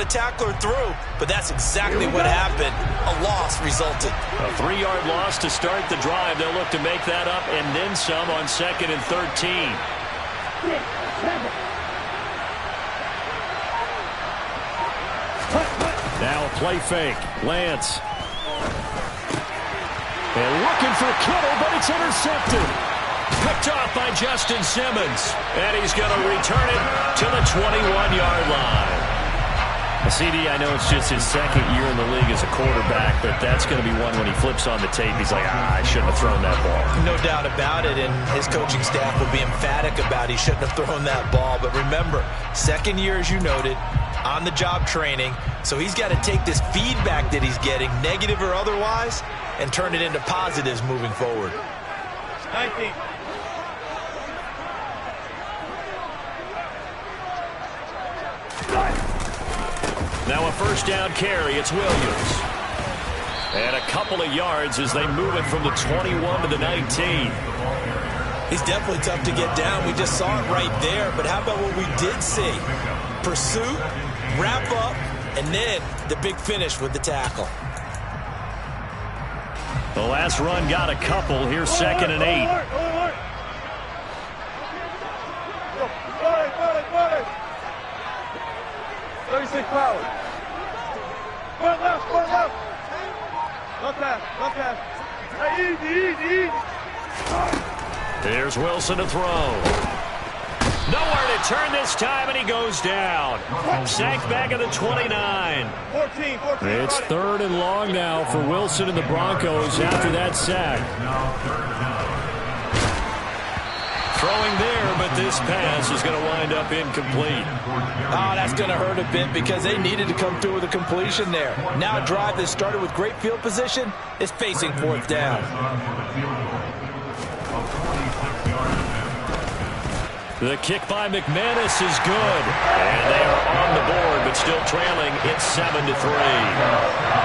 the tackler through, but that's exactly what happened. A loss resulted. A 3-yard loss to start the drive. They'll look to make that up and then some on 2nd and 13. Now a play fake. Lance. And looking for Kittle, but it's intercepted. Picked off by Justin Simmons. And he's going to return it to the 21-yard line. CD, I know it's just his 2nd year in the league as a quarterback, but that's going to be one when he flips on the tape. He's like, I shouldn't have thrown that ball. No doubt about it, and his coaching staff will be emphatic about he shouldn't have thrown that ball. But remember, 2nd year, as you noted, on-the-job training, so he's got to take this feedback that he's getting, negative or otherwise, and turn it into positives moving forward. 19. Now a first down carry. It's Williams. And a couple of yards as they move it from the 21 to the 19. He's definitely tough to get down. We just saw it right there. But how about what we did see? Pursuit, wrap up, and then the big finish with the tackle. The last run got a couple. Here's 2nd and 8. 36 power. One left, one left. Left pass. Hey, easy. There's Wilson to throw. Nowhere to turn this time, and he goes down. Sacked back at the 29. 14. It's 3rd and long now for Wilson and the Broncos after that sack. Throwing there, but this pass is going to wind up incomplete. Oh, that's going to hurt a bit because they needed to come through with a completion there. Now a drive that started with great field position is facing 4th down. The kick by McManus is good. And they are on the board, but still trailing. It's 7-3.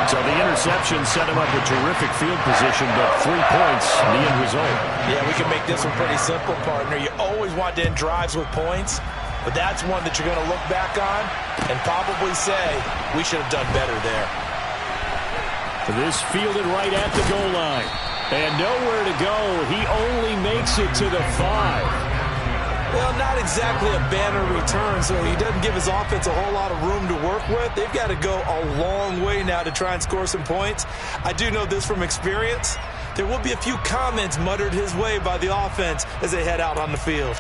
So the interception set him up with terrific field position, but 3 points, the end result. Yeah, we can make this one pretty simple, partner. You always want to end drives with points, but that's one that you're going to look back on and probably say, we should have done better there. This fielded right at the goal line. And nowhere to go. He only makes it to the 5. Well, not exactly a banner return, so he doesn't give his offense a whole lot of room to work with. They've got to go a long way now to try and score some points. I do know this from experience. There will be a few comments muttered his way by the offense as they head out on the field.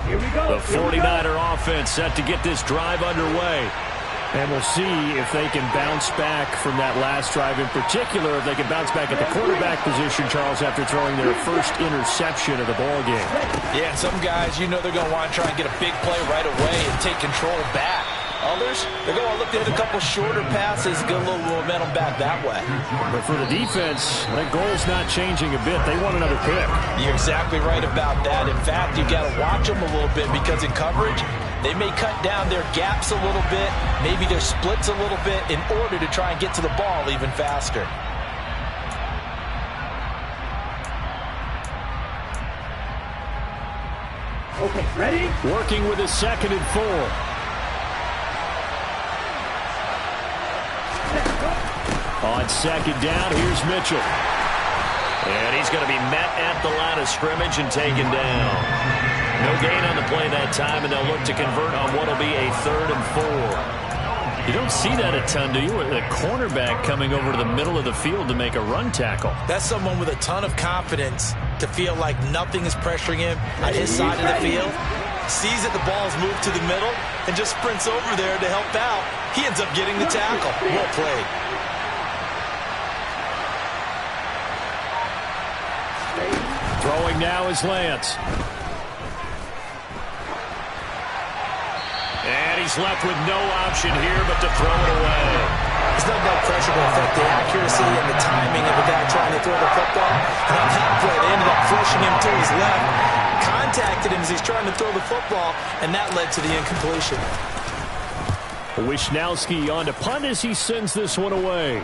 Here we go. The 49er offense set to get this drive underway. And we'll see if they can bounce back from that last drive in particular, if they can bounce back at the quarterback position, Charles, after throwing their first interception of the ballgame. Yeah, some guys, you know they're going to want to try and get a big play right away and take control back. Others, they're going to look to hit a couple shorter passes, get a little momentum back that way. But for the defense, that goal's not changing a bit. They want another pick. You're exactly right about that. In fact, you've got to watch them a little bit because in coverage, they may cut down their gaps a little bit, maybe their splits a little bit in order to try and get to the ball even faster. Okay, ready? Working with a 2nd and 4. On 2nd down, here's Mitchell. And he's going to be met at the line of scrimmage and taken down. No gain on the play that time, and they'll look to convert on what will be a 3rd and 4. You don't see that a ton, do you? A cornerback coming over to the middle of the field to make a run tackle. That's someone with a ton of confidence to feel like nothing is pressuring him on his side of the field. Sees that the ball's moved to the middle and just sprints over there to help out. He ends up getting the tackle. Well played. Throwing now is Lance. And he's left with no option here but to throw it away. There's no doubt pressure will affect the accuracy and the timing of the guy trying to throw the football. And on that play, they ended up flushing him to his left, contacted him as he's trying to throw the football, and that led to the incompletion. Wishnowski on to punt as he sends this one away.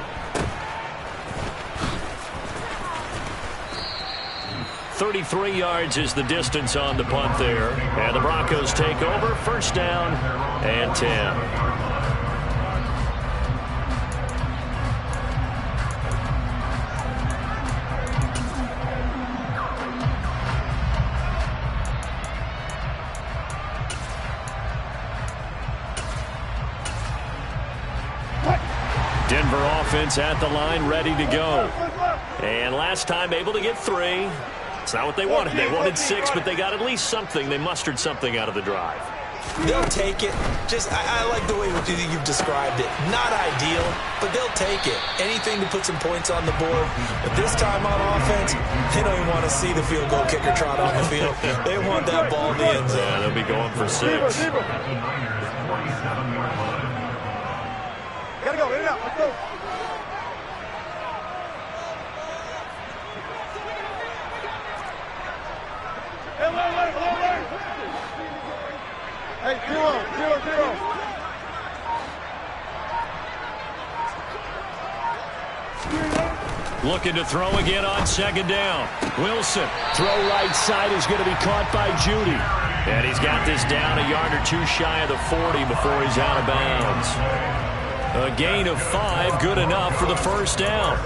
33 yards is the distance on the punt there. And the Broncos take over. First down and 10. Denver offense at the line, ready to go. And last time able to get 3. It's not what they wanted. They wanted 6, but they got at least something. They mustered something out of the drive. They'll take it. I like the way you've described it. Not ideal, but they'll take it. Anything to put some points on the board. But this time on offense, they don't even want to see the field goal kicker trot on the field. They want that ball in the end zone. Yeah, they'll be going for 6. Gotta go, in and out, let's go. Hey, 0-0-0. Looking to throw again on second down. Wilson, throw right side is going to be caught by Judy. And he's got this down a yard or 2 shy of the 40 before he's out of bounds. A gain of 5, good enough for the first down.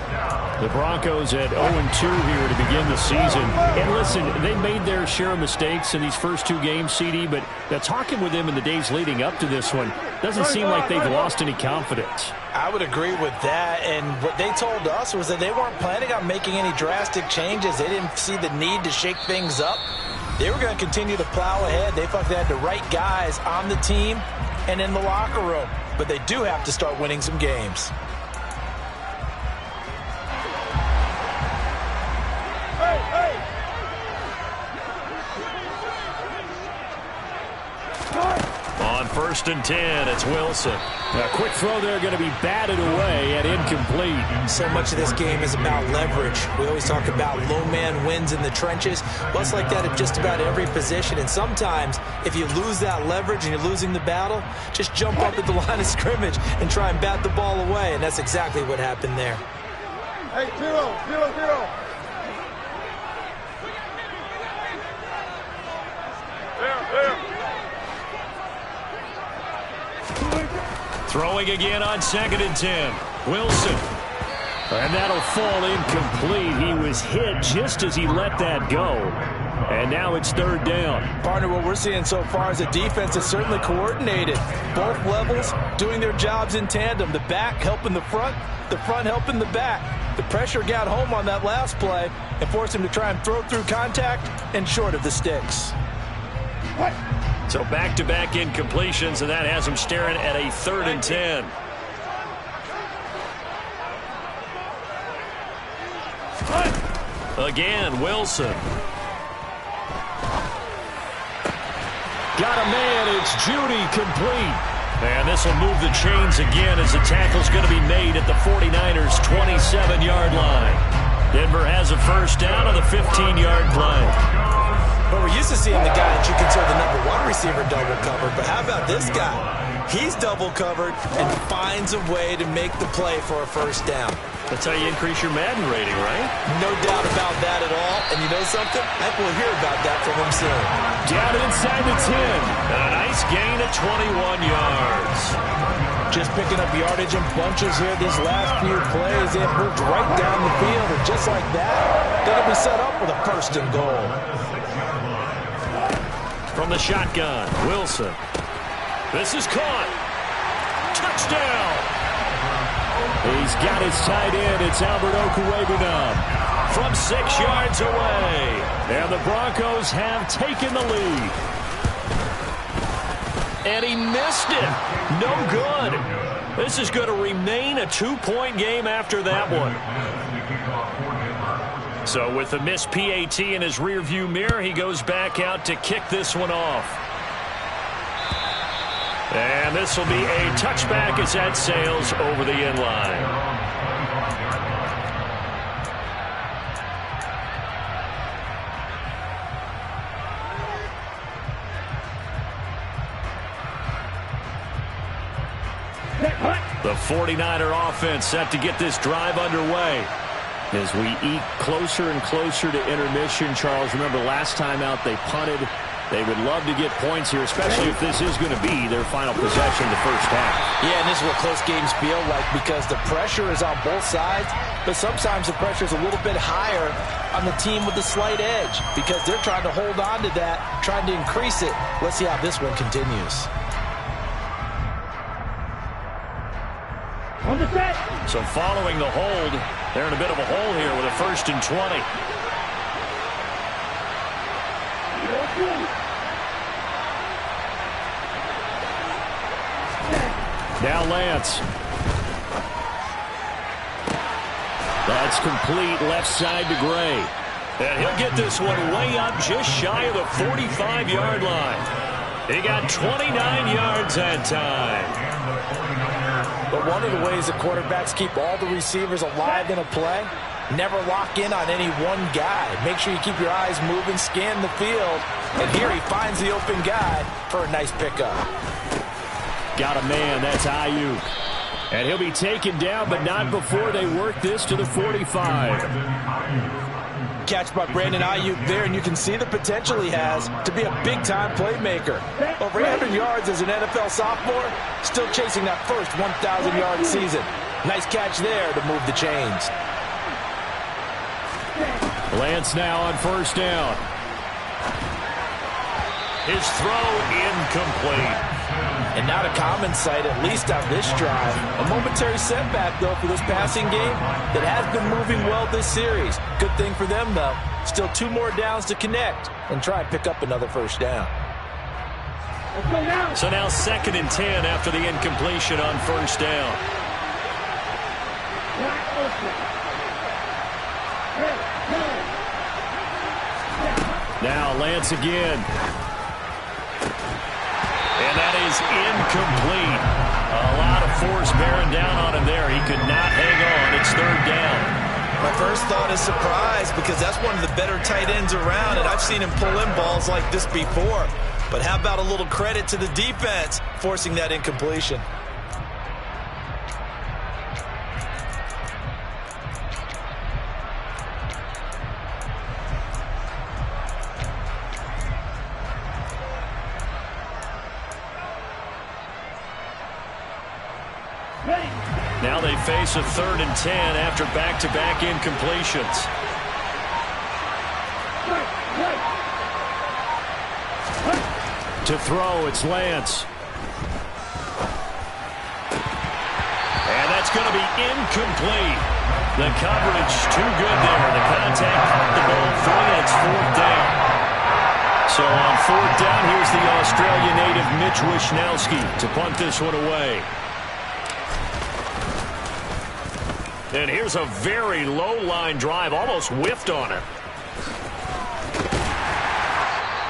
The Broncos at 0-2 here to begin the season. And listen, they made their share of mistakes in these first 2 games, CD, but talking with them in the days leading up to this one, doesn't seem like they've lost any confidence. I would agree with that, and what they told us was that they weren't planning on making any drastic changes. They didn't see the need to shake things up. They were going to continue to plow ahead. They felt they had the right guys on the team and in the locker room. But they do have to start winning some games. On 1st and 10, it's Wilson. A quick throw there going to be batted away and incomplete. So much of this game is about leverage. We always talk about low man wins in the trenches. Well, it's like that at just about every position. And sometimes, if you lose that leverage and you're losing the battle, just jump up at the line of scrimmage and try and bat the ball away. And that's exactly what happened there. Hey, 0-0-0. Throwing again on 2nd and 10. Wilson. And that'll fall incomplete. He was hit just as he let that go. And now it's 3rd down. Partner, what we're seeing so far is a defense that's certainly coordinated. Both levels doing their jobs in tandem. The back helping the front helping the back. The pressure got home on that last play and forced him to try and throw through contact and short of the sticks. What? So back-to-back incompletions, and that has him staring at a 3rd and 10. Again, Wilson. Got a man, it's Judy, complete. And this will move the chains again as the tackle's going to be made at the 49ers' 27-yard line. Denver has a first down on the 15-yard play. But we're used to seeing the guy that you consider the #1 receiver double covered. But how about this guy? He's double covered and finds a way to make the play for a first down. That's how you increase your Madden rating, right? No doubt about that at all. And you know something? I think we'll hear about that from him soon. Down inside the 10. And a nice gain of 21 yards. Just picking up yardage in bunches here these last few plays. They've moved right down the field. And just like that, they'll be set up with a 1st and goal. From the shotgun, Wilson. This is caught. Touchdown. He's got his tight end. It's Albert Okwuegbunam from 6 yards away. And the Broncos have taken the lead. And he missed it. No good. This is going to remain a 2-point game after that one. So with the missed PAT in his rearview mirror, he goes back out to kick this one off. And this will be a touchback as that sails over the end line. The 49er offense set to get this drive underway. As we eke closer and closer to intermission, Charles, remember last time out they punted. They would love to get points here, especially if this is going to be their final possession in the first half. Yeah, and this is what close games feel like because the pressure is on both sides, but sometimes the pressure is a little bit higher on the team with the slight edge because they're trying to hold on to that, trying to increase it. Let's see how this one continues. So following the hold, they're in a bit of a hole here with a 1st and 20. Now Lance. That's complete left side to Gray. And he'll get this one way up just shy of the 45-yard line. He got 29 yards that time. But one of the ways the quarterbacks keep all the receivers alive in a play, never lock in on any one guy. Make sure you keep your eyes moving, scan the field. And here he finds the open guy for a nice pickup. Got a man, that's Ayuk. And he'll be taken down, but not before they work this to the 45. Catch by Brandon Ayuk there, and you can see the potential he has to be a big-time playmaker. Over 800 yards as an NFL sophomore, still chasing that first 1,000-yard season. Nice catch there to move the chains. Lance now on 1st down. His throw incomplete. And not a common sight, at least on this drive. A momentary setback, though, for this passing game that has been moving well this series. Good thing for them, though. Still 2 more downs to connect and try and pick up another 1st down. So now 2nd and 10 after the incompletion on 1st down. Now Lance again. And that is incomplete. A lot of force bearing down on him there. He could not hang on. It's 3rd down. My first thought is surprise because that's one of the better tight ends around, and I've seen him pull in balls like this before. But how about a little credit to the defense forcing that incompletion? Now they face a 3rd and 10 after back-to-back incompletions. To throw, it's Lance. And that's going to be incomplete. The coverage too good there. The contact caught the ball free, and it's 4th down. So on 4th down, here's the Australian native Mitch Wishnowsky to punt this one away. And here's a very low-line drive, almost whiffed on it.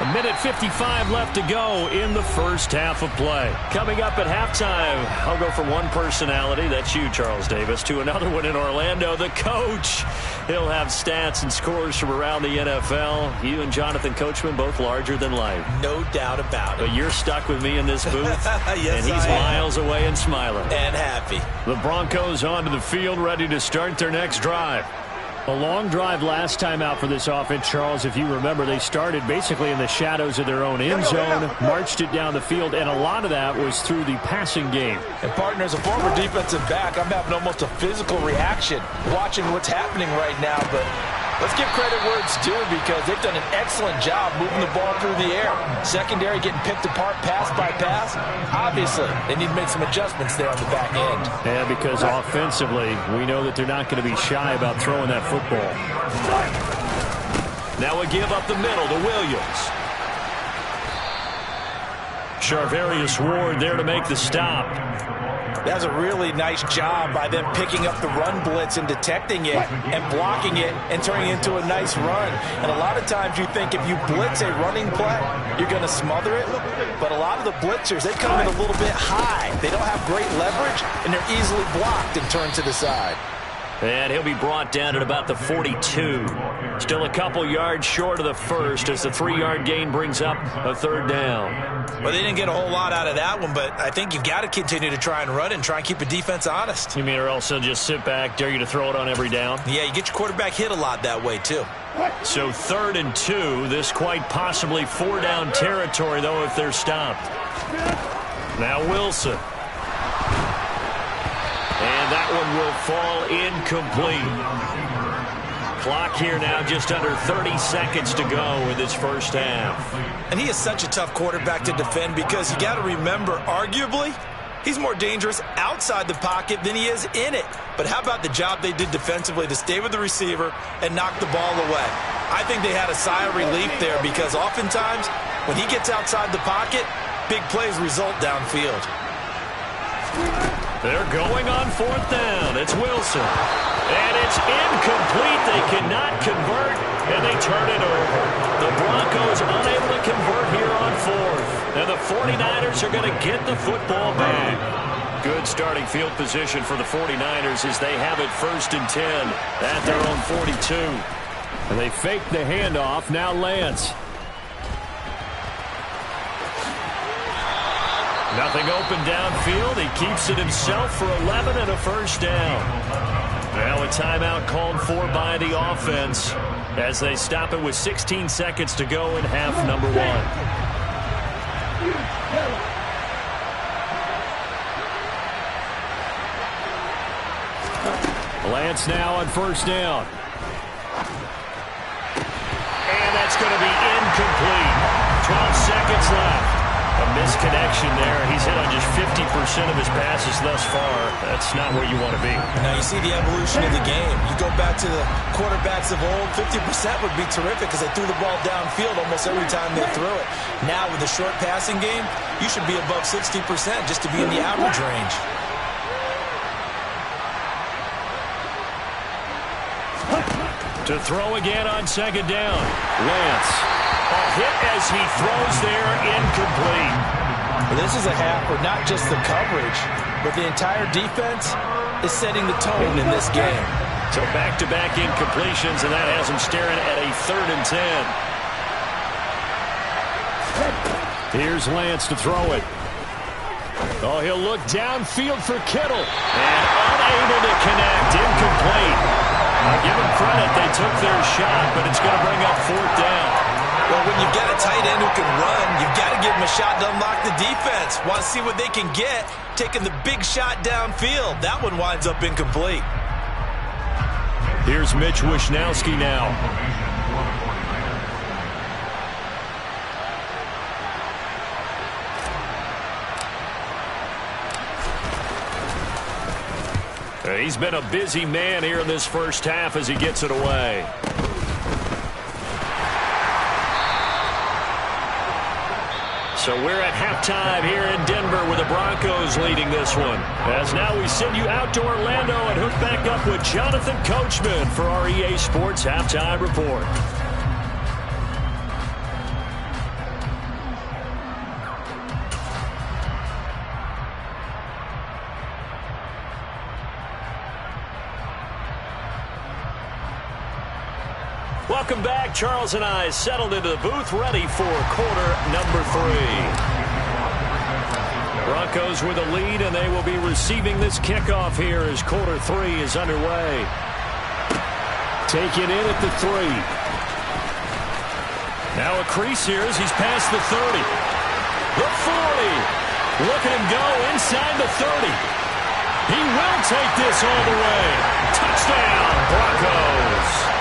1:55 left to go in the first half of play. Coming up at halftime, I'll go from one personality, that's you, Charles Davis, to another one in Orlando, the coach. He'll have stats and scores from around the NFL. You and Jonathan Coachman, both larger than life. No doubt about it. But you're stuck with me in this booth, yes, and he's miles away and smiling. And happy. The Broncos onto the field, ready to start their next drive. A long drive last time out for this offense, Charles. If you remember, they started basically in the shadows of their own end zone, marched it down the field, and a lot of that was through the passing game. And partner, as a former defensive back, I'm having almost a physical reaction watching what's happening right now. But let's give credit where it's due because they've done an excellent job moving the ball through the air. Secondary getting picked apart pass by pass. Obviously, they need to make some adjustments there on the back end. And because offensively, we know that they're not going to be shy about throwing that football. Now we give up the middle to Williams. Charvarius Ward there to make the stop. That's a really nice job by them picking up the run blitz and detecting it and blocking it and turning it into a nice run. And a lot of times you think if you blitz a running play, you're going to smother it. But a lot of the blitzers, they come in a little bit high. They don't have great leverage, and they're easily blocked and turned to the side. And he'll be brought down at about the 42. Still a couple yards short of the first as the 3-yard gain brings up a third down. Well, they didn't get a whole lot out of that one, but I think you've got to continue to try and run and try and keep the defense honest. You mean or else they'll just sit back, dare you to throw it on every down? Yeah, you get your quarterback hit a lot that way, too. So 3rd and 2. This quite possibly 4-down territory, though, if they're stopped. Now Wilson. And that one will fall incomplete. Clock here now just under 30 seconds to go in this first half. And he is such a tough quarterback to defend because you got to remember, arguably, he's more dangerous outside the pocket than he is in it. But how about the job they did defensively to stay with the receiver and knock the ball away? I think they had a sigh of relief there because oftentimes when he gets outside the pocket, big plays result downfield. They're going on 4th down. It's Wilson. And it's incomplete. They cannot convert, and they turn it over. The Broncos unable to convert here on 4th. And the 49ers are going to get the football back. Good starting field position for the 49ers as they have it 1st and 10 at their own 42. And they fake the handoff. Now Lance. Nothing open downfield. He keeps it himself for 11 and a first down. Now a timeout called for by the offense as they stop it with 16 seconds to go in half number 1. Lance now on 1st down. And that's going to be incomplete. 12 seconds left. A misconnection there. He's hit on just 50% of his passes thus far. That's not where you want to be. Now you see the evolution of the game. You go back to the quarterbacks of old, 50% would be terrific because they threw the ball downfield almost every time they threw it. Now with the short passing game, you should be above 60% just to be in the average range. To throw again on 2nd down. Lance. A hit as he throws there, incomplete. Well, this is a half where not just the coverage, but the entire defense is setting the tone in this game. So back-to-back incompletions, and that has him staring at a 3rd and 10. Here's Lance to throw it. Oh, he'll look downfield for Kittle. And unable to connect, incomplete. I'll give them credit, they took their shot, but it's going to bring up 4th down. Well, when you've got a tight end who can run, you've got to give him a shot to unlock the defense. Want to see what they can get, taking the big shot downfield. That one winds up incomplete. Here's Mitch Wishnowski now. He's been a busy man here in this first half as he gets it away. So we're at halftime here in Denver with the Broncos leading this one. As now we send you out to Orlando and hook back up with Jonathan Coachman for our EA Sports Halftime Report. Welcome back. Charles and I settled into the booth, ready for quarter number 3. Broncos with a lead, and they will be receiving this kickoff here as quarter 3 is underway. Taken in at the 3. Now a crease here as he's past the 30. The 40. Look at him go inside the 30. He will take this all the way. Touchdown, Broncos.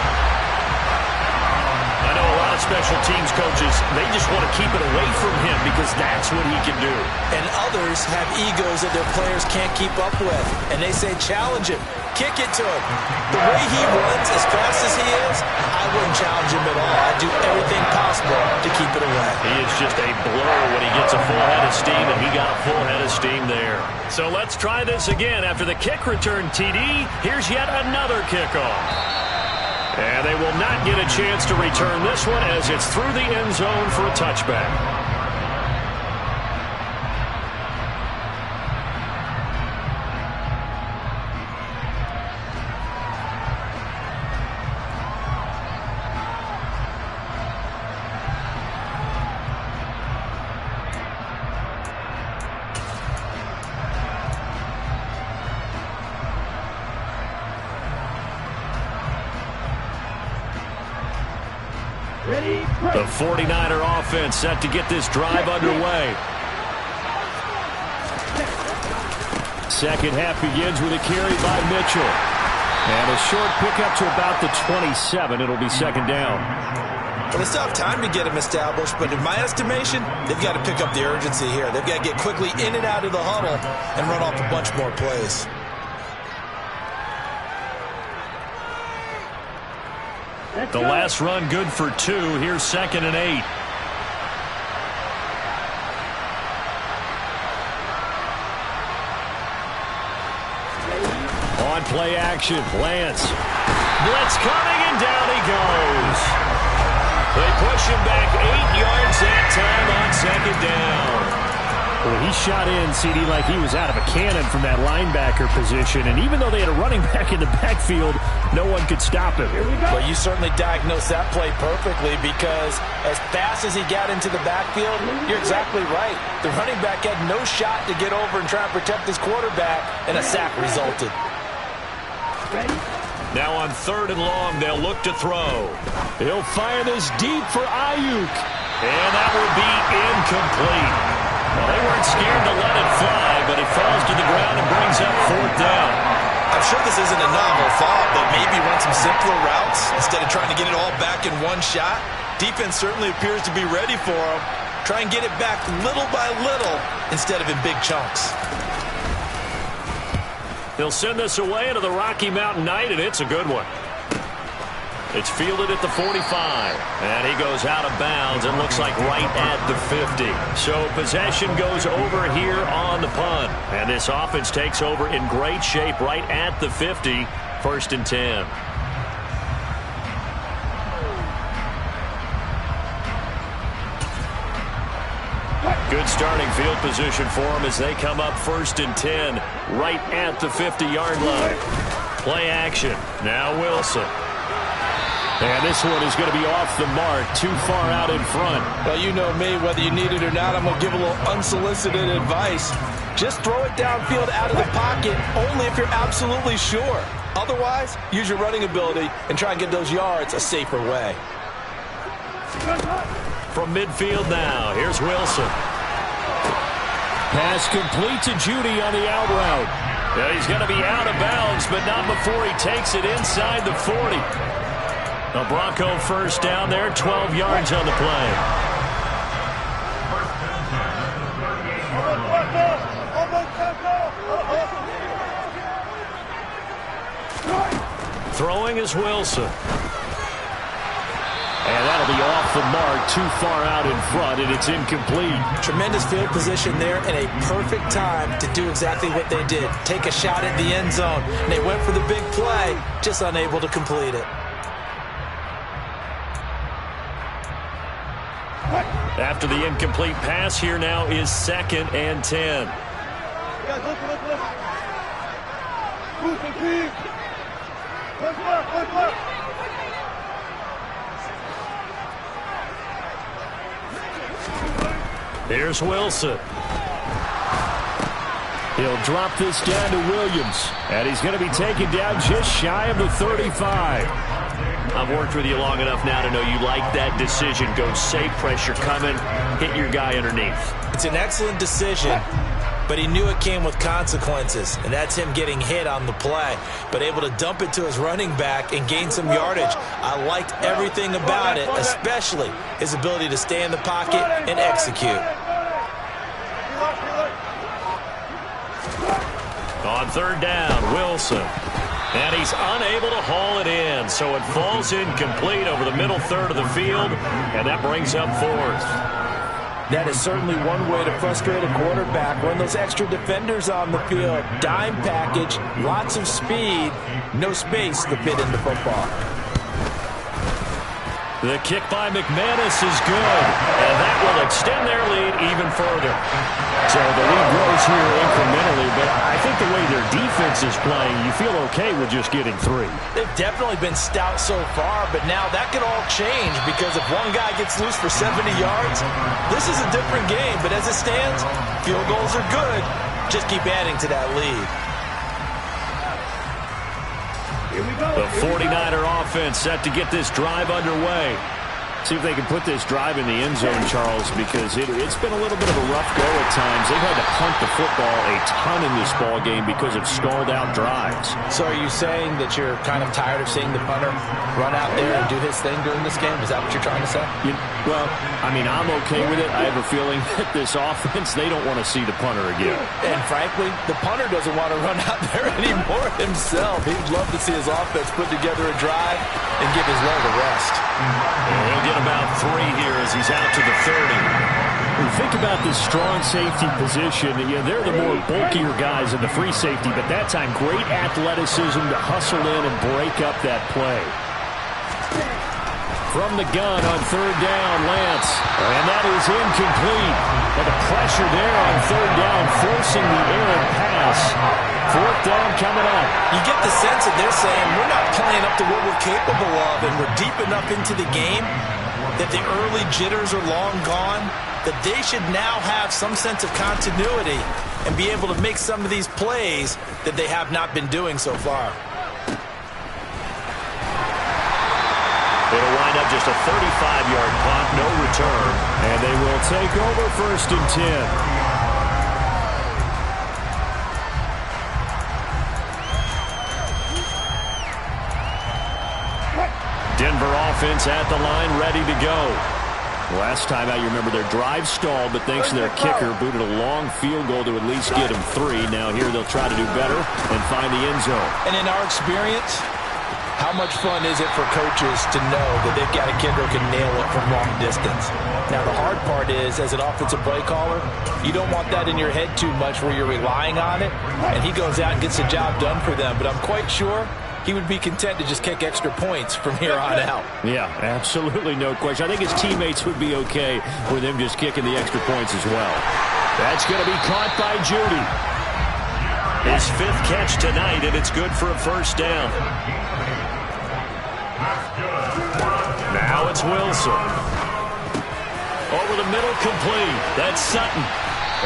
I know a lot of special teams coaches, they just want to keep it away from him because that's what he can do. And others have egos that their players can't keep up with. And they say, challenge him. Kick it to him. The way he runs as fast as he is, I wouldn't challenge him at all. I'd do everything possible to keep it away. He is just a blow when he gets a full head of steam, and he got a full head of steam there. So let's try this again. After the kick return TD, here's yet another kickoff. And they will not get a chance to return this one as it's through the end zone for a touchback. The 49er offense set to get this drive underway. Second half begins with a carry by Mitchell. And a short pickup to about the 27. It'll be second down. Well, they still have time to get him established, but in my estimation, they've got to pick up the urgency here. They've got to get quickly in and out of the huddle and run off a bunch more plays. The last run good for 2. Here's 2nd and 8. On play action, Lance. Blitz coming, and down he goes. They push him back 8 yards that time on 2nd down. Well, he shot in, CD, like he was out of a cannon from that linebacker position. And even though they had a running back in the backfield, no one could stop him. Well, you certainly diagnosed that play perfectly, because as fast as he got into the backfield, you're exactly right. The running back had no shot to get over and try and protect his quarterback, and a sack resulted. Now on 3rd and long, they'll look to throw. He'll fire this deep for Ayuk. And that will be incomplete. Well, they weren't scared to let it fly, but it falls to the ground and brings up 4th down. I'm sure this isn't a novel thought, but maybe run some simpler routes instead of trying to get it all back in one shot. Defense certainly appears to be ready for him. Try and get it back little by little instead of in big chunks. They'll send this away into the Rocky Mountain night, and it's a good one. It's fielded at the 45, and he goes out of bounds and looks like right at the 50. So possession goes over here on the punt, and this offense takes over in great shape right at the 50, 1st and 10. Good starting field position for them as they come up 1st and 10 right at the 50-yard line. Play action. Now Wilson. And this one is going to be off the mark, too far out in front. Well, you know me, whether you need it or not, I'm going to give a little unsolicited advice. Just throw it downfield out of the pocket only if you're absolutely sure. Otherwise, use your running ability and try and get those yards a safer way. From midfield now, here's Wilson. Pass complete to Judy on the out route. Yeah, he's going to be out of bounds, but not before he takes it inside the 40. A Bronco 1st down there, 12 yards on the play. Throwing is Wilson. And that'll be off the mark, too far out in front, and it's incomplete. Tremendous field position there and a perfect time to do exactly what they did. Take a shot at the end zone. And they went for the big play, just unable to complete it. After the incomplete pass, here now is 2nd and 10. Here's Wilson. He'll drop this down to Williams, and he's going to be taken down just shy of the 35. I've worked with you long enough now to know you like that decision. Go safe, pressure coming, hit your guy underneath. It's an excellent decision, but he knew it came with consequences, and that's him getting hit on the play, but able to dump it to his running back and gain some yardage. I liked everything about it, especially his ability to stay in the pocket and execute. On 3rd down, Wilson. And he's unable to haul it in, so it falls incomplete over the middle third of the field, and that brings up 4th. That is certainly one way to frustrate a quarterback. Run those extra defenders on the field. Dime package, lots of speed, no space to fit into football. The kick by McManus is good, and that will extend their lead even further. So the lead grows here incrementally, but I think the way their defense is playing, you feel okay with just getting 3. They've definitely been stout so far, but now that could all change, because if one guy gets loose for 70 yards, this is a different game. But as it stands, field goals are good. Just keep adding to that lead. The 49er offense set to get this drive underway. See if they can put this drive in the end zone, Charles, because it's been a little bit of a rough go at times. They've had to punt the football a ton in this ball game because of stalled-out drives. So are you saying that you're kind of tired of seeing the punter run out there and do his thing during this game? Is that what you're trying to say? Well, I mean, I'm okay with it. I have a feeling that this offense, they don't want to see the punter again. And frankly, the punter doesn't want to run out there anymore himself. He'd love to see his offense put together a drive and give his leg a rest. He'll get about 3 here as he's out to the 30. When you think about this strong safety position, they're the more bulkier guys in the free safety, but that time, great athleticism to hustle in and break up that play. From the gun on third down, Lance. And that is incomplete. But the pressure there on third down, forcing the errant pass. Fourth down coming up. You get the sense that they're saying we're not playing up to what we're capable of, and we're deep enough into the game that the early jitters are long gone, that they should now have some sense of continuity and be able to make some of these plays that they have not been doing so far. It'll wind up just a 35-yard punt, no return. And they will take over 1st and 10. Denver offense at the line, ready to go. Last time out, you remember their drive stalled, but thanks to their kicker, booted a long field goal to at least get them 3. Now here they'll try to do better and find the end zone. And in our experience, how much fun is it for coaches to know that they've got a kid who can nail it from long distance? Now, the hard part is, as an offensive play caller, you don't want that in your head too much where you're relying on it, and he goes out and gets the job done for them. But I'm quite sure he would be content to just kick extra points from here on out. Yeah, absolutely no question. I think his teammates would be okay with him just kicking the extra points as well. That's going to be caught by Judy. His 5th catch tonight, and it's good for a 1st down. Now it's Wilson. Over the middle, complete. That's Sutton.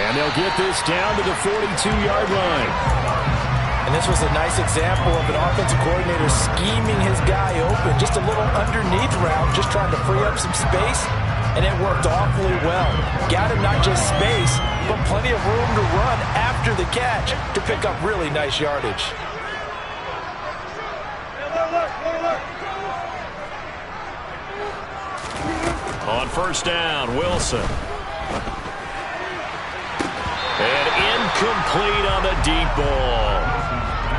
And they'll get this down to the 42-yard line. And this was a nice example of an offensive coordinator scheming his guy open. Just a little underneath route, just trying to free up some space. And it worked awfully well. Got him not just space, but plenty of room to run after the catch to pick up really nice yardage. On 1st down, Wilson. And incomplete on the deep ball.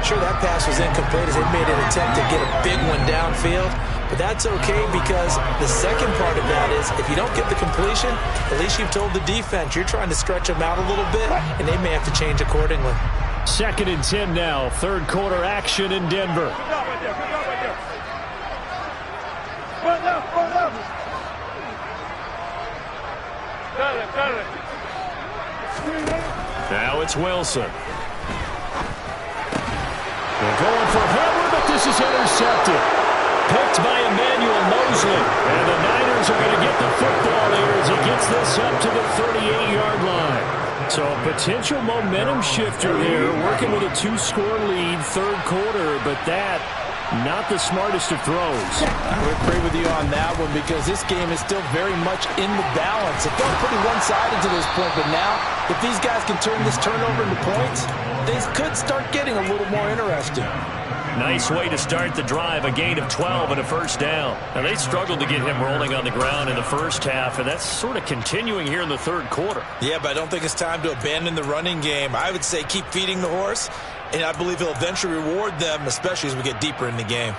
Sure, that pass was incomplete as they made an attempt to get a big one downfield, but that's okay because the second part of that is if you don't get the completion, at least you've told the defense you're trying to stretch them out a little bit, and they may have to change accordingly. 2nd and 10 now, 3rd quarter action in Denver. Now it's Wilson. They're going for Hamler, but this is intercepted. Picked by Emmanuel Mosley. And the Niners are going to get the football here as he gets this up to the 38-yard line. So a potential momentum shifter there, working with a 2-score lead, 3rd quarter, but that not the smartest of throws. I would agree with you on that one because this game is still very much in the balance. It felt pretty one-sided to this point, but now if these guys can turn this turnover into points, they could start getting a little more interesting. Nice way to start the drive, a gain of 12 and a 1st down. Now, they struggled to get him rolling on the ground in the 1st half, and that's sort of continuing here in the 3rd quarter. Yeah, but I don't think it's time to abandon the running game. I would say keep feeding the horse, and I believe he'll eventually reward them, especially as we get deeper in the game.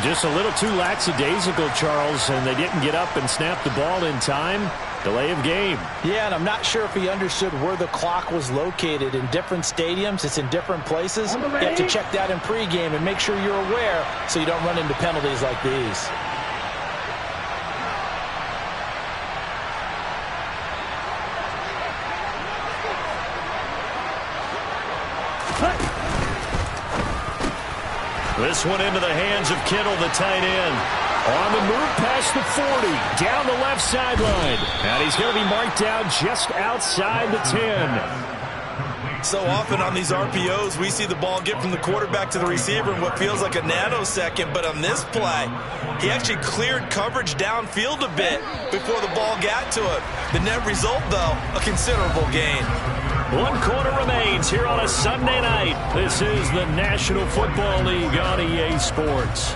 Just a little too lackadaisical, Charles, and they didn't get up and snap the ball in time. Delay of game. Yeah, and I'm not sure if he understood where the clock was located. In different stadiums, it's in different places. You have to check that in pregame and make sure you're aware so you don't run into penalties like these. This one into the hands of Kittle, the tight end. On the move past the 40, down the left sideline. And he's going to be marked down just outside the 10. So often on these RPOs, we see the ball get from the quarterback to the receiver in what feels like a nanosecond. But on this play, he actually cleared coverage downfield a bit before the ball got to him. The net result, though, a considerable gain. 1 quarter remains here on a Sunday night. This is the National Football League on EA Sports.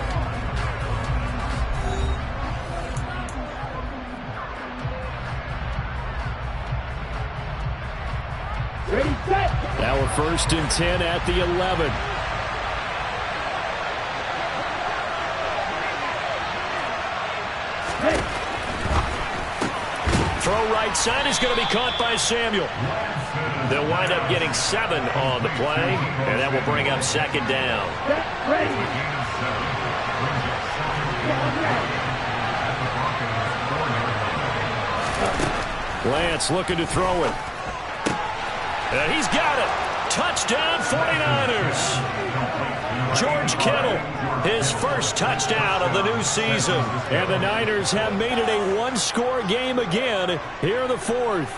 Now we're 1st and 10 at the 11. Throw right side is going to be caught by Samuel. They'll wind up getting 7 on the play, and that will bring up 2nd down. Lance looking to throw it. And he's got it. Touchdown 49ers. George Kittle, his first touchdown of the new season. And the Niners have made it a one-score game again here in the 4th.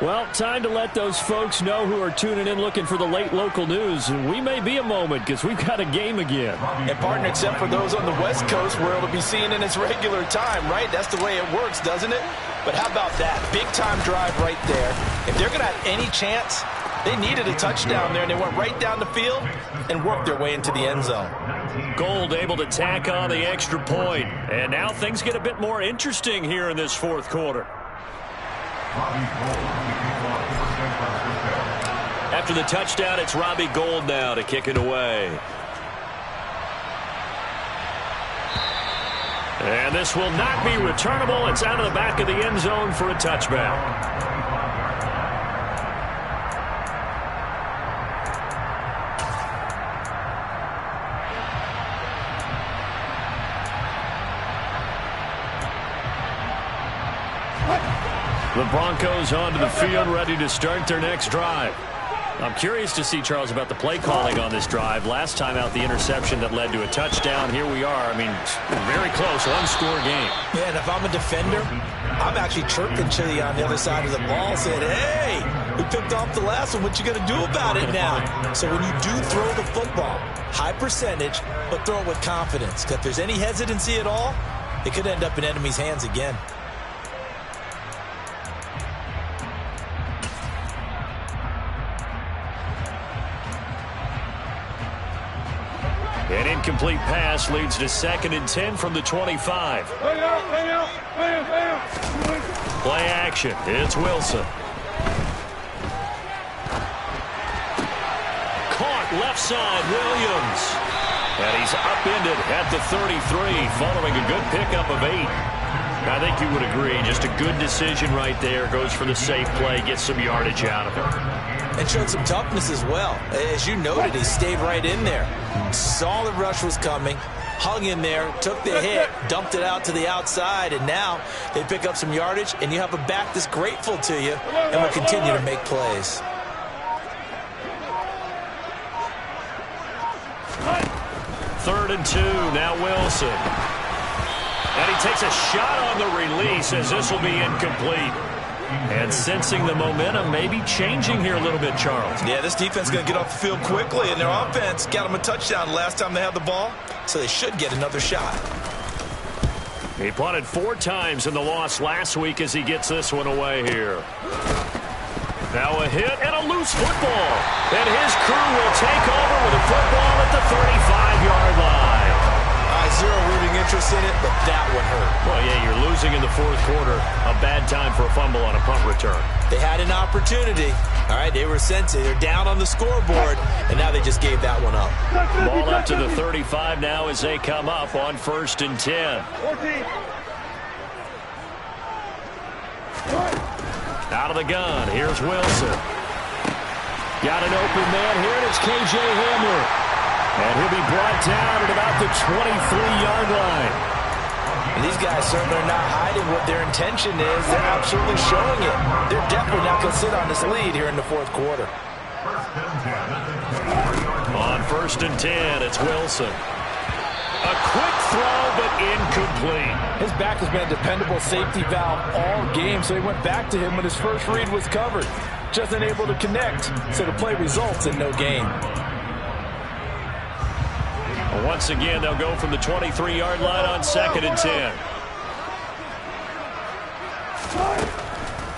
Well, time to let those folks know who are tuning in looking for the late local news. And we may be a moment because we've got a game again. And partner, except for those on the West Coast where it'll be seen in its regular time, right? That's the way it works, doesn't it? But how about that? Big-time drive right there. If they're going to have any chance, they needed a touchdown there, and they went right down the field and worked their way into the end zone. Gold able to tack on the extra point. And now things get a bit more interesting here in this 4th quarter. After the touchdown, it's Robbie Gould now to kick it away. And this will not be returnable. It's out of the back of the end zone for a touchback. The Broncos onto the field, ready to start their next drive. I'm curious to see, Charles, about the play calling on this drive. Last time out, the interception that led to a touchdown. Here we are. I mean, very close, one-score game. Yeah, and if I'm a defender, I'm actually chirping to you on the other side of the ball, saying, hey, we picked off the last one. What you going to do about it now? So when you do throw the football, high percentage, but throw it with confidence. Because if there's any hesitancy at all, it could end up in enemy's hands again. An incomplete pass leads to 2nd and 10 from the 25. Play action. It's Wilson. Caught left side, Williams. And he's upended at the 33 following a good pickup of 8. I think you would agree. Just a good decision right there. Goes for the safe play. Gets some yardage out of it. And showed some toughness as well. As you noted, he stayed right in there. Saw the rush was coming, hung in there, took the hit, dumped it out to the outside, and now they pick up some yardage, and you have a back that's grateful to you and will continue to make plays. Third and 2, now Wilson. And he takes a shot on the release as this will be incomplete. And sensing the momentum maybe changing here a little bit, Charles. Yeah, this defense is going to get off the field quickly, and their offense got them a touchdown last time they had the ball, so they should get another shot. He punted 4 times in the loss last week as he gets this one away here. Now a hit and a loose football. And his crew will take over with a football at the 35-yard line. Zero rooting interest in it, but that would hurt. Well, yeah, you're losing in the 4th quarter. A bad time for a fumble on a punt return. They had an opportunity. All right, they were sensing. They're down on the scoreboard, and now they just gave that one up. Ball up to the 35 now as they come up on 1st and 10. 14. Out of the gun, here's Wilson. Got an open man here, and it's K.J. Hamler. And he'll be brought down at about the 23-yard line. And these guys certainly are not hiding what their intention is. They're absolutely showing it. They're definitely not going to sit on this lead here in the 4th quarter. On 1st and 10, it's Wilson. A quick throw, but incomplete. His back has been a dependable safety valve all game, so he went back to him when his first read was covered. Just unable to connect, so the play results in no gain. Once again, they'll go from the 23-yard line on 2nd and 10.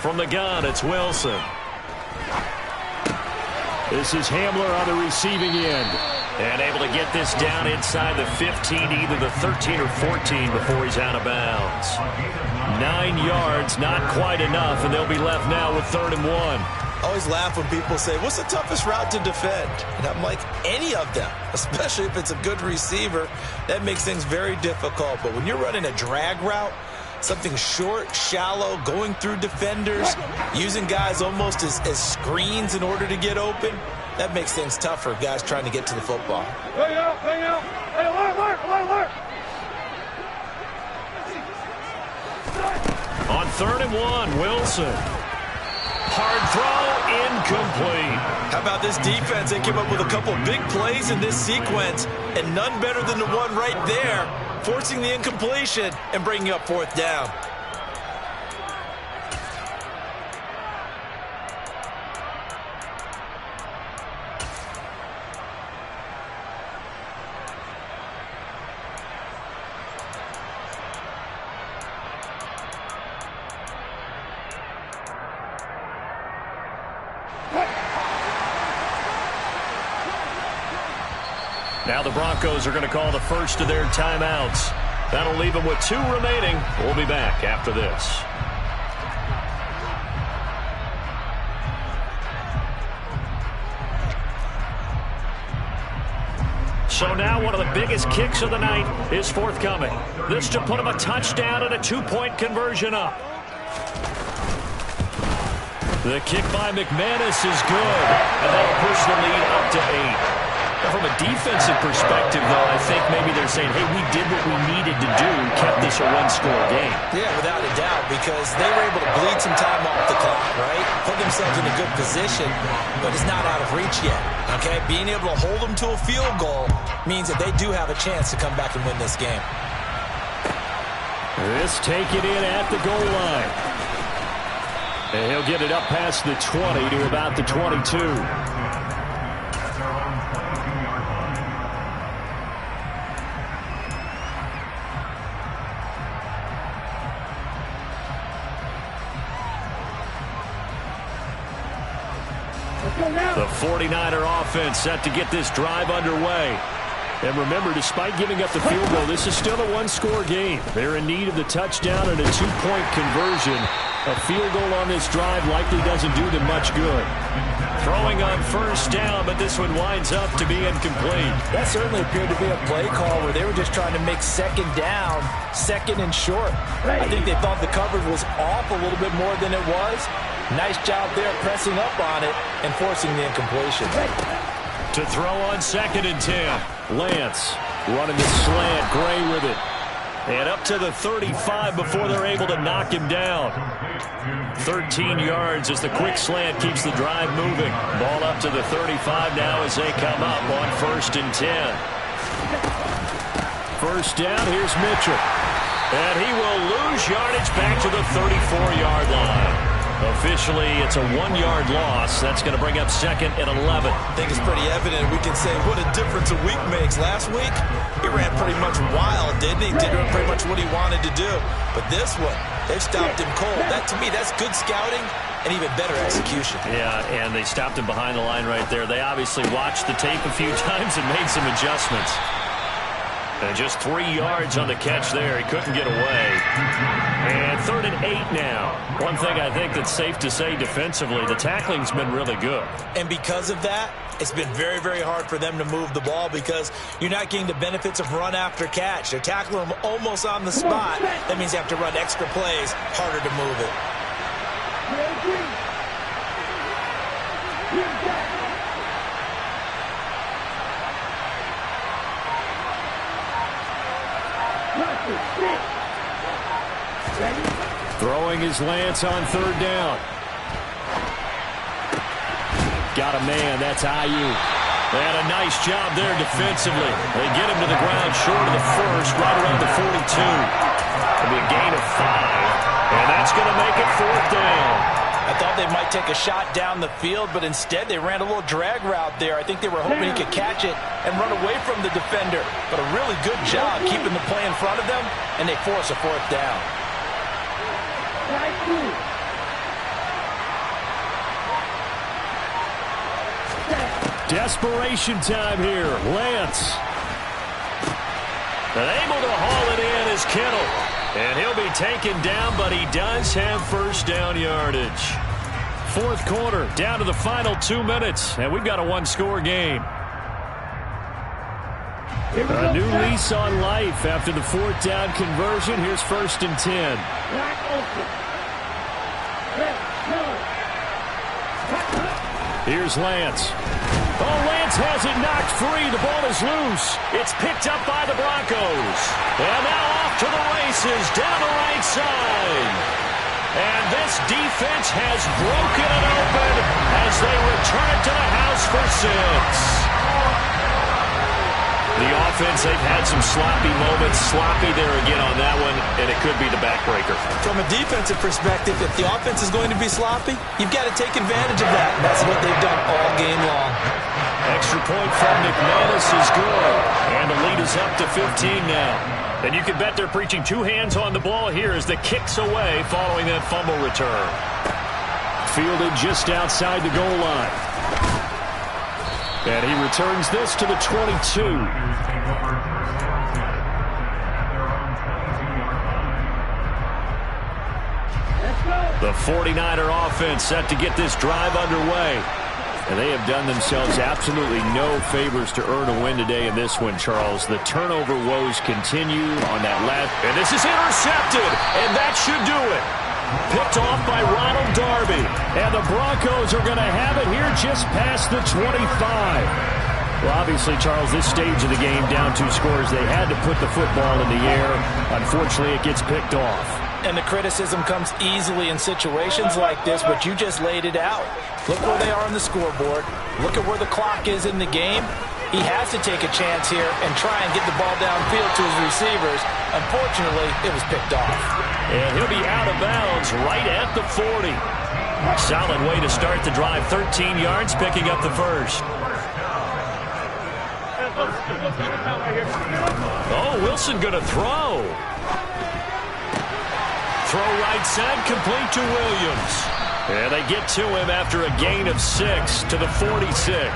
From the gun, it's Wilson. This is Hamler on the receiving end. And able to get this down inside the 15, either the 13 or 14 before he's out of bounds. 9 yards, not quite enough, and they'll be left now with 3rd and 1. I always laugh when people say, what's the toughest route to defend? And I'm like, any of them, especially if it's a good receiver. That makes things very difficult. But when you're running a drag route, something short, shallow, going through defenders, using guys almost as screens in order to get open, that makes things tough for guys trying to get to the football. Hang out, hang out. Hey, alert. On 3rd and 1, Wilson. Hard throw, incomplete. How about this defense? They came up with a couple big plays in this sequence, and none better than the one right there, forcing the incompletion and bringing up 4th down. Now the Broncos are going to call the first of their timeouts. That'll leave them with 2 remaining. We'll be back after this. So now one of the biggest kicks of the night is forthcoming. This to put him a touchdown and a 2-point conversion up. The kick by McManus is good, and that'll push the lead up to 8. Now, from a defensive perspective, though, I think maybe they're saying, hey, we did what we needed to do, kept this a 1-score game. Yeah, without a doubt, because they were able to bleed some time off the clock, right? Put themselves in a good position, but it's not out of reach yet, okay? Being able to hold them to a field goal means that they do have a chance to come back and win this game. This taken in at the goal line. And he'll get it up past the 20 to about the 22. The 49er offense set to get this drive underway. And remember, despite giving up the field goal, this is still a 1-score game. They're in need of the touchdown and a 2-point conversion. A field goal on this drive likely doesn't do them much good. Throwing on 1st down, but this one winds up to be incomplete. That certainly appeared to be a play call where they were just trying to make 2nd down, 2nd and short. I think they thought the coverage was off a little bit more than it was. Nice job there pressing up on it and forcing the incompletion. To throw on 2nd and 10. Lance running the slant. Gray with it. And up to the 35 before they're able to knock him down. 13 yards as the quick slant keeps the drive moving. Ball up to the 35 now as they come up on 1st and 10. 1st down, here's Mitchell. And he will lose yardage back to the 34-yard line. Officially, it's a 1-yard loss. That's going to bring up 2nd and 11. I think it's pretty evident. We can say what a difference a week makes. Last week, he ran pretty much wild, didn't he? Did pretty much what he wanted to do. But this one, they've stopped him cold. That, to me, that's good scouting and even better execution. Yeah, and they stopped him behind the line right there. They obviously watched the tape a few times and made some adjustments. And just 3 yards on the catch there. He couldn't get away. And 3rd and 8 now. One thing I think that's safe to say defensively, the tackling's been really good. And because of that, it's been very, very hard for them to move the ball because you're not getting the benefits of run after catch. They're tackling them almost on the spot. That means they have to run extra plays, harder to move it. Throwing his Lance on 3rd down. Got a man. That's Ayuk. And a nice job there defensively. They get him to the ground short of the first, right around the 42. It'll be a gain of 5. And that's going to make it 4th down. I thought they might take a shot down the field, but instead they ran a little drag route there. I think they were hoping he could catch it and run away from the defender. But a really good job keeping the play in front of them, and they force a 4th down. Desperation time here. Lance. And able to haul it in is Kittle. And he'll be taken down, but he does have 1st down yardage. 4th quarter, down to the final 2 minutes, and we've got a 1-score game. A new lease on life after the 4th down conversion. Here's 1st and 10. Here's Lance. Oh, Lance has it knocked free. The ball is loose. It's picked up by the Broncos. And now off to the races down the right side. And this defense has broken it open as they return to the house for 6. The offense, they've had some sloppy moments. Sloppy there again on that one, and it could be the backbreaker. From a defensive perspective, if the offense is going to be sloppy, you've got to take advantage of that. And that's what they've done all game long. Extra point from McManus is good. And the lead is up to 15 now. And you can bet they're preaching 2 hands on the ball here as the kick's away following that fumble return. Fielded just outside the goal line. And he returns this to the 22. The 49er offense set to get this drive underway. And they have done themselves absolutely no favors to earn a win today in this one, Charles. The turnover woes continue on that last. And this is intercepted, and that should do it. Picked off by Ronald Darby. And the Broncos are going to have it here just past the 25. Well, obviously, Charles, this stage of the game, down 2 scores, they had to put the football in the air. Unfortunately, it gets picked off. And the criticism comes easily in situations like this, but you just laid it out. Look where they are on the scoreboard. Look at where the clock is in the game. He has to take a chance here and try and get the ball downfield to his receivers. Unfortunately, it was picked off. And he'll be out of bounds right at the 40. Solid way to start the drive. 13 yards, picking up the first. Oh, Wilson going to throw. Throw right side, complete to Williams. And they get to him after a gain of 6 to the 46.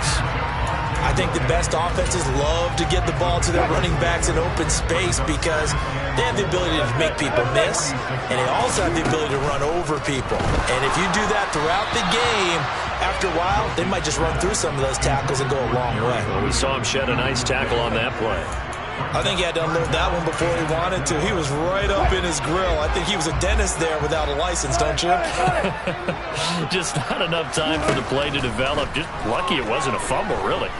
I think the best offenses love to get the ball to their running backs in open space because they have the ability to make people miss, and they also have the ability to run over people. And if you do that throughout the game, after a while, they might just run through some of those tackles and go a long way. Well, we saw him shed a nice tackle on that play. I think he had to unload that one before he wanted to. He was right up in his grill. I think he was a dentist there without a license, don't you? Just not enough time for the play to develop. Just lucky it wasn't a fumble, really.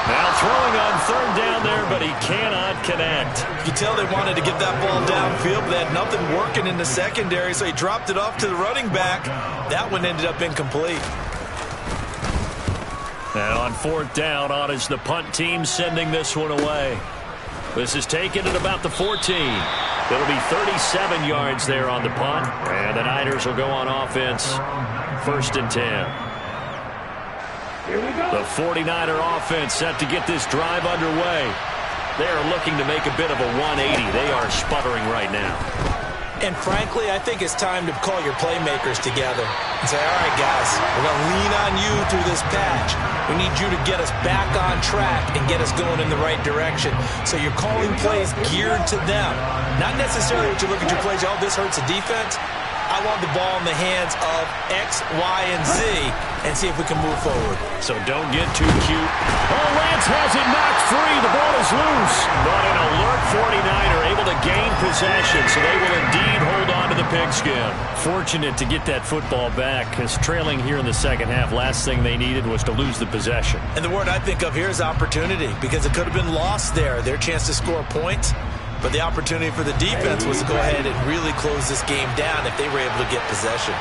Now throwing on 3rd down there, but he cannot connect. You can tell they wanted to get that ball downfield, but they had nothing working in the secondary, so he dropped it off to the running back. That one ended up incomplete. And on 4th down, on is the punt team sending this one away. This is taken at about the 14. It'll be 37 yards there on the punt. And the Niners will go on offense. 1st and 10. The 49er offense set to get this drive underway. They are looking to make a bit of a 180. They are sputtering right now. And frankly, I think it's time to call your playmakers together and say, all right, guys, we're going to lean on you through this patch. We need you to get us back on track and get us going in the right direction. So you're calling plays geared to them. Not necessarily what you look at your plays, oh, this hurts the defense. I want the ball in the hands of X, Y, and Z and see if we can move forward. So don't get too cute. Oh, Lance has it knocked free. The ball is loose. But an alert 49er able to gain possession, so they will indeed hold on to the pigskin. Fortunate to get that football back, because trailing here in the second half, last thing they needed was to lose the possession. And the word I think of here is opportunity, because it could have been lost there, their chance to score points. But the opportunity for the defense was to go ahead and really close this game down if they were able to get possession.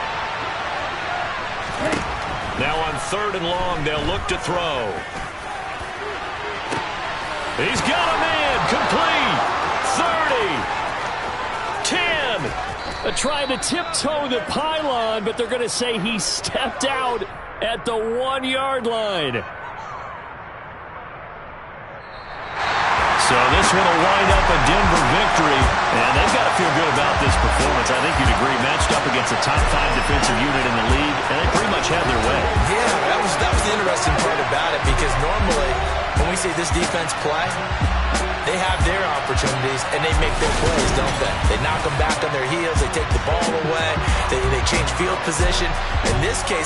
Now on 3rd and long, they'll look to throw. He's got a man. Complete. 30. 10. Trying to tiptoe the pylon, but they're going to say he stepped out at the 1-yard line. So this one will wind up a Denver victory, and they've got to feel good about this performance. I think you'd agree, matched up against a top 5 defensive unit in the league, and they pretty much had their way. Yeah, that was the interesting part about it, because normally when we see this defense play, they have their opportunities, and they make their plays, don't they? They knock them back on their heels. They take the ball away. They change field position. In this case,